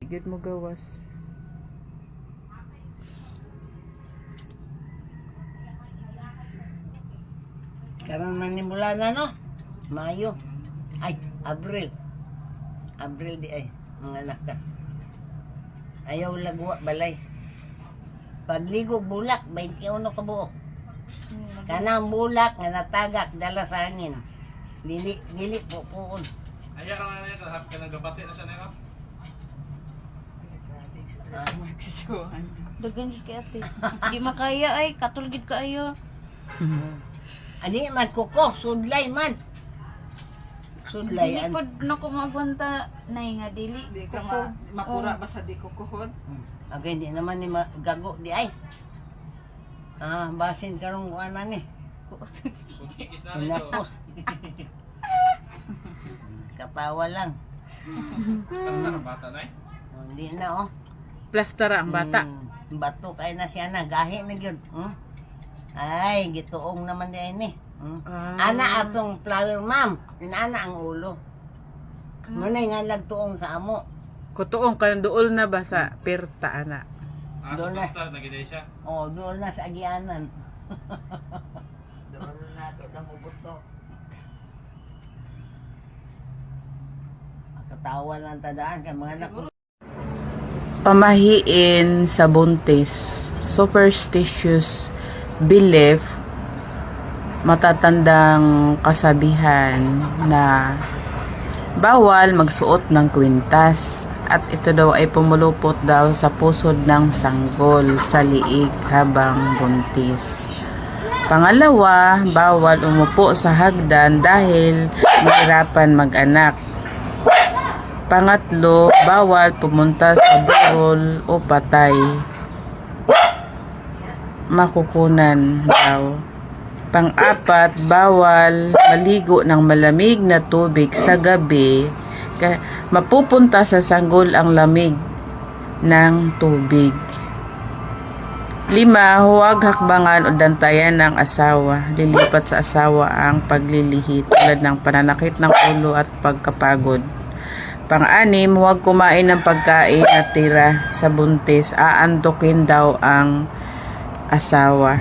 Gid mo gawas. Karon man ni mula na no. Mayo. Ay, Abril. Abril di ay. Mga anak ka. Ayaw lagwa balay. Pagligo bulak, 21 ka buok. Kanang bulak nga natagak dala sa hangin. Dili po puon. Ayaw ka na niya, ka nagabati na siya nila. Dagan gid kay ate. Di makaya ay katulgid kaayo. Ani man kuko, sudlay man. Sudlay Dili an. pod nako magwanta nay nga dili. Di ka Kuko. makura ba sa di kukuhon? Agay di naman ni gago di ay. Basin karong kuanan ni. Kikis na rin ito. Napos. Kapawa lang. Basta ng bata na eh. Hindi na oh. Plastara ang bata. Bato kay na siya na gahi na gyud. Ay, gituong naman di ay ni. Ana atong flower ma'am. Inana ang ulo. Ngunay nga lagtuong sa amo. Kutuong ka dool na ba sa perta ana? So Doon na. basta, nagiday siya. Oh, doon na sa agianan. Doon na to na mubuto. Katawa lang tadaan sa mga anak. Pamahiin sa buntis. Superstitious belief, matatandang kasabihan na bawal magsuot ng kwintas at ito daw ay pumulupot daw sa pusod ng sanggol sa liig habang buntis. Pangalawa, bawal umupo sa hagdan dahil mahirapan mag-anak. Pangatlo, bawal pumunta sa burol o patay. Makukunan daw. Pang-apat, bawal maligo ng malamig na tubig sa gabi. Mapupunta sa sanggol ang lamig ng tubig. 5, huwag hakbangan o dantayan ng asawa. Lilipat sa asawa ang paglilihi tulad ng pananakit ng ulo at pagkapagod. Pang-6, huwag kumain ng pagkain na tira sa buntis. Aantukin daw ang asawa.